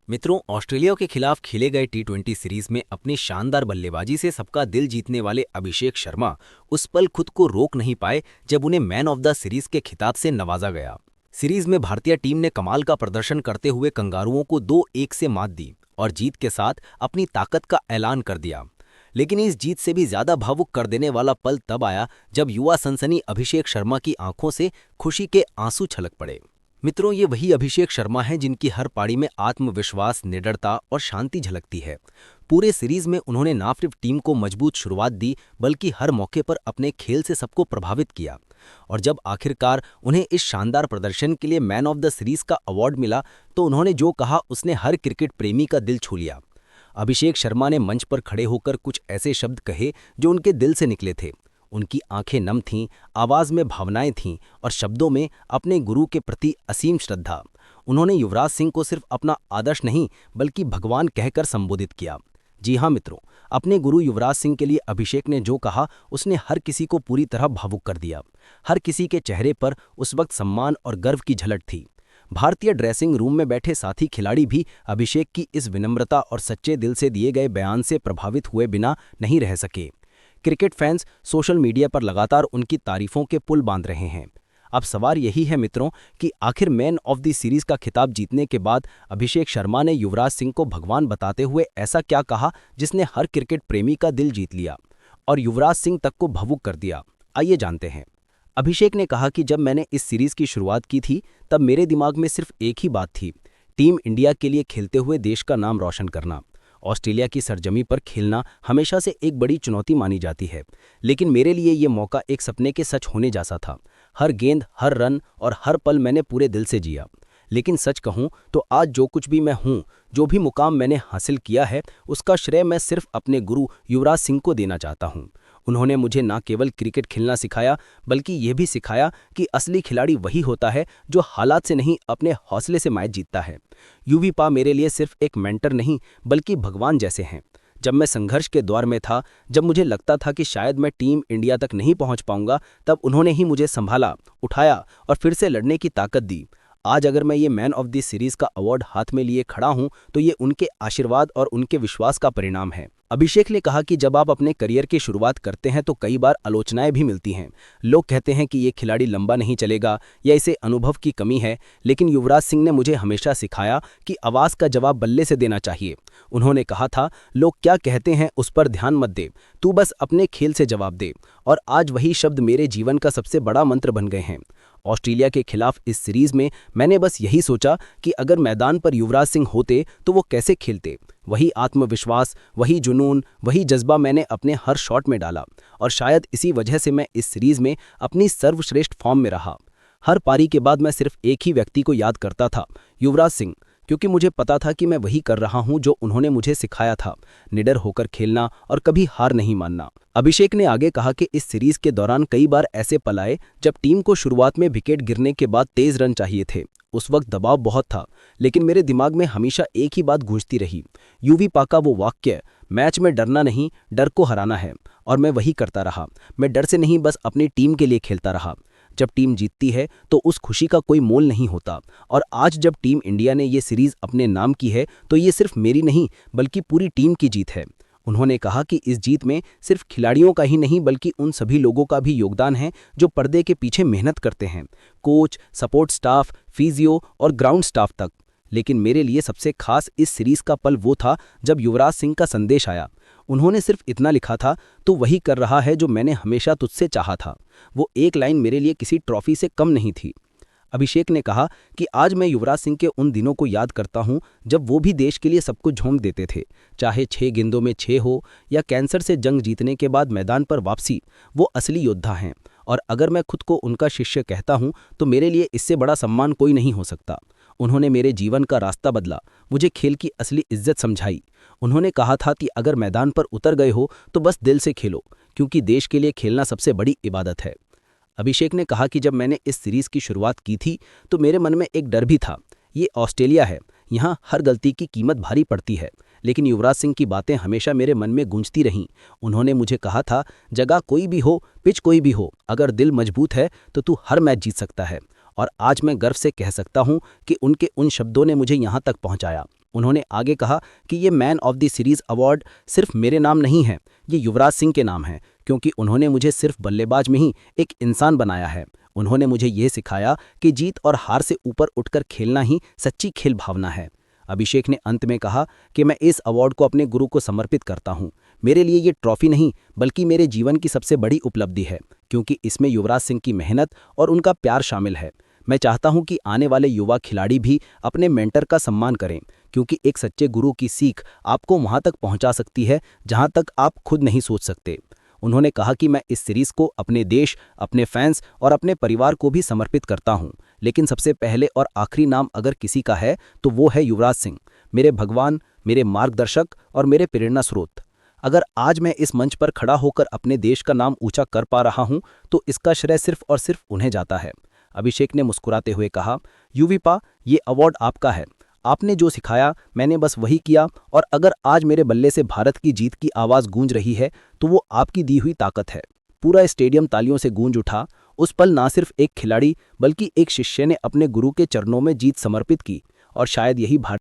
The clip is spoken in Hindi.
मित्रों, ऑस्ट्रेलिया के खिलाफ खेले गए टी20 सीरीज में अपनी शानदार बल्लेबाजी से सबका दिल जीतने वाले अभिषेक शर्मा उस पल खुद को रोक नहीं पाए जब उन्हें मैन ऑफ द सीरीज के खिताब से नवाजा गया। सीरीज में भारतीय टीम ने कमाल का प्रदर्शन करते हुए कंगारुओं को 2-1 से मात दी और जीत के साथ अपनी ताकत का ऐलान कर दिया। लेकिन इस जीत से भी ज्यादा भावुक कर देने वाला पल तब आया जब युवा सनसनी अभिषेक शर्मा की आंखों से खुशी के आंसू छलक पड़े। मित्रों, ये वही अभिषेक शर्मा हैं जिनकी हर पारी में आत्मविश्वास, निडरता और शांति झलकती है। पूरे सीरीज में उन्होंने न सिर्फ टीम को मजबूत शुरुआत दी बल्कि हर मौके पर अपने खेल से सबको प्रभावित किया। और जब आखिरकार उन्हें इस शानदार प्रदर्शन के लिए मैन ऑफ द सीरीज का अवार्ड मिला तो उन्होंने जो कहा उसने हर क्रिकेट प्रेमी का दिल छू लिया। अभिषेक शर्मा ने मंच पर खड़े होकर कुछ ऐसे शब्द कहे जो उनके दिल से निकले थे। उनकी आंखें नम थीं, आवाज में भावनाएं थीं और शब्दों में अपने गुरु के प्रति असीम श्रद्धा। उन्होंने युवराज सिंह को सिर्फ अपना आदर्श नहीं बल्कि भगवान कहकर संबोधित किया। जी हाँ मित्रों, अपने गुरु युवराज सिंह के लिए अभिषेक ने जो कहा उसने हर किसी को पूरी तरह भावुक कर दिया। हर किसी के चेहरे पर उस वक्त सम्मान और गर्व की झलक थी। भारतीय ड्रेसिंग रूम में बैठे साथी खिलाड़ी भी अभिषेक की इस विनम्रता और सच्चे दिल से दिए गए बयान से प्रभावित हुए बिना नहीं रह सके। क्रिकेट फैंस सोशल मीडिया पर लगातार उनकी तारीफों के पुल बांध रहे हैं। अब सवाल यही है मित्रों कि आखिर मैन ऑफ द सीरीज का खिताब जीतने के बाद अभिषेक शर्मा ने युवराज सिंह को भगवान बताते हुए ऐसा क्या कहा जिसने हर क्रिकेट प्रेमी का दिल जीत लिया और युवराज सिंह तक को भावुक कर दिया। आइए जानते हैं। अभिषेक ने कहा कि जब मैंने इस सीरीज की शुरुआत की थी तब मेरे दिमाग में सिर्फ एक ही बात थी, टीम इंडिया के लिए खेलते हुए देश का नाम रोशन करना। ऑस्ट्रेलिया की सरजमी पर खेलना हमेशा से एक बड़ी चुनौती मानी जाती है, लेकिन मेरे लिए ये मौका एक सपने के सच होने जैसा था। हर गेंद, हर रन और हर पल मैंने पूरे दिल से जिया। लेकिन सच कहूं तो आज जो कुछ भी मैं हूं, जो भी मुकाम मैंने हासिल किया है, उसका श्रेय मैं सिर्फ अपने गुरु युवराज सिंह को देना चाहता हूं। उन्होंने मुझे न केवल क्रिकेट खेलना सिखाया बल्कि यह भी सिखाया कि असली खिलाड़ी वही होता है जो हालात से नहीं अपने हौसले से मैच जीतता है। यूवीपा मेरे लिए सिर्फ एक मेंटर नहीं बल्कि भगवान जैसे हैं। जब मैं संघर्ष के दौर में था, जब मुझे लगता था कि शायद मैं टीम इंडिया तक नहीं पहुंच पाऊंगा, तब उन्होंने ही मुझे संभाला, उठाया और फिर से लड़ने की ताकत दी। आज अगर मैं ये मैन ऑफ द सीरीज का अवार्ड हाथ में लिए खड़ा हूं तो ये उनके आशीर्वाद और उनके विश्वास का परिणाम है। अभिषेक ने कहा कि जब आप अपने करियर की शुरुआत करते हैं तो कई बार आलोचनाएं भी मिलती हैं। लोग कहते हैं कि ये खिलाड़ी लंबा नहीं चलेगा या इसे अनुभव की कमी है, लेकिन युवराज सिंह ने मुझे हमेशा सिखाया कि आवाज का जवाब बल्ले से देना चाहिए। उन्होंने कहा था, लोग क्या कहते हैं उस पर ध्यान मत दे, तू बस अपने खेल से जवाब दे। और आज वही शब्द मेरे जीवन का सबसे बड़ा मंत्र बन गए हैं। ऑस्ट्रेलिया के खिलाफ इस सीरीज में मैंने बस यही सोचा कि अगर मैदान पर युवराज सिंह होते तो वो कैसे खेलते। वही आत्मविश्वास, वही जुनून, वही जज्बा मैंने अपने हर शॉट में डाला और शायद इसी वजह से मैं इस सीरीज में अपनी सर्वश्रेष्ठ फॉर्म में रहा। हर पारी के बाद मैं सिर्फ एक ही व्यक्ति को याद करता था, युवराज सिंह, क्योंकि मुझे पता था कि मैं वही कर रहा हूं जो उन्होंने मुझे सिखाया था, निडर होकर खेलना और कभी हार नहीं मानना। अभिषेक ने आगे कहा कि इस सीरीज के दौरान कई बार ऐसे पल आए जब टीम को शुरुआत में विकेट गिरने के बाद तेज रन चाहिए थे। उस वक्त दबाव बहुत था, लेकिन मेरे दिमाग में हमेशा एक ही बात गूंजती रही, यूवीपा का वो वाक्य, मैच में डरना नहीं, डर को हराना है। और मैं वही करता रहा। मैं डर से नहीं, बस अपनी टीम के लिए खेलता रहा। जब टीम जीतती है तो उस खुशी का कोई मोल नहीं होता। और आज जब टीम इंडिया ने ये सीरीज अपने नाम की है तो ये सिर्फ मेरी नहीं बल्कि पूरी टीम की जीत है। उन्होंने कहा कि इस जीत में सिर्फ खिलाड़ियों का ही नहीं बल्कि उन सभी लोगों का भी योगदान है जो पर्दे के पीछे मेहनत करते हैं, कोच, सपोर्ट स्टाफ, फिजियो और ग्राउंड स्टाफ तक। लेकिन मेरे लिए सबसे खास इस सीरीज का पल वो था जब युवराज सिंह का संदेश आया। उन्होंने सिर्फ इतना लिखा था, तो वही कर रहा है जो मैंने हमेशा तुझसे चाहा था। वो एक लाइन मेरे लिए किसी ट्रॉफी से कम नहीं थी। अभिषेक ने कहा कि आज मैं युवराज सिंह के उन दिनों को याद करता हूं जब वो भी देश के लिए सब कुछ झोंक देते थे, चाहे 6 गेंदों में 6 हो या कैंसर से जंग जीतने के बाद मैदान पर वापसी। वो असली योद्धा हैं और अगर मैं खुद को उनका शिष्य कहता हूं तो मेरे लिए इससे बड़ा सम्मान कोई नहीं हो सकता। उन्होंने मेरे जीवन का रास्ता बदला, मुझे खेल की असली इज्जत समझाई। उन्होंने कहा था कि अगर मैदान पर उतर गए हो तो बस दिल से खेलो, क्योंकि देश के लिए खेलना सबसे बड़ी इबादत है। अभिषेक ने कहा कि जब मैंने इस सीरीज की शुरुआत की थी तो मेरे मन में एक डर भी था। ये ऑस्ट्रेलिया है, यहाँ हर गलती की कीमत भारी पड़ती है। लेकिन युवराज सिंह की बातें हमेशा मेरे मन में गूंजती रहीं। उन्होंने मुझे कहा था, जगह कोई भी हो, पिच कोई भी हो, अगर दिल मजबूत है तो तू हर मैच जीत सकता है। और आज मैं गर्व से कह सकता हूं कि उनके उन शब्दों ने मुझे यहां तक पहुंचाया। उन्होंने आगे कहा कि ये man of the series award सिर्फ मेरे नाम नहीं है, ये युवराज सिंह के नाम है, क्योंकि उन्होंने मुझे सिर्फ बल्लेबाज में ही एक इंसान बनाया है। उन्होंने मुझे ये सिखाया कि जीत और हार से ऊपर उठकर खेलना ही सच्ची खेल भावना है। अभिषेक ने अंत में कहा कि मैं इस अवार्ड को अपने गुरु को समर्पित करता हूं। मेरे लिए ये ट्रॉफी नहीं बल्कि मेरे जीवन की सबसे बड़ी उपलब्धि है, क्योंकि इसमें युवराज सिंह की मेहनत और उनका प्यार शामिल है। मैं चाहता हूं कि आने वाले युवा खिलाड़ी भी अपने मेंटर का सम्मान करें, क्योंकि एक सच्चे गुरु की सीख आपको वहां तक पहुंचा सकती है जहां तक आप खुद नहीं सोच सकते। उन्होंने कहा कि मैं इस सीरीज को अपने देश, अपने फैंस और अपने परिवार को भी समर्पित करता हूं, लेकिन सबसे पहले और आखिरी नाम अगर किसी का है तो वो है युवराज सिंह, मेरे भगवान, मेरे मार्गदर्शक और मेरे प्रेरणा स्रोत। अगर आज मैं इस मंच पर खड़ा होकर अपने देश का नाम ऊंचा कर पा रहा हूं तो इसका श्रेय सिर्फ और सिर्फ उन्हें जाता है। अभिषेक ने मुस्कुराते हुए कहा, युविपा, ये अवार्ड आपका है। आपने जो सिखाया मैंने बस वही किया, और अगर आज मेरे बल्ले से भारत की जीत की आवाज़ गूंज रही है तो वो आपकी दी हुई ताकत है। पूरा स्टेडियम तालियों से गूंज उठा। उस पल ना सिर्फ एक खिलाड़ी बल्कि एक शिष्य ने अपने गुरु के चरणों में जीत समर्पित की, और शायद यही भारत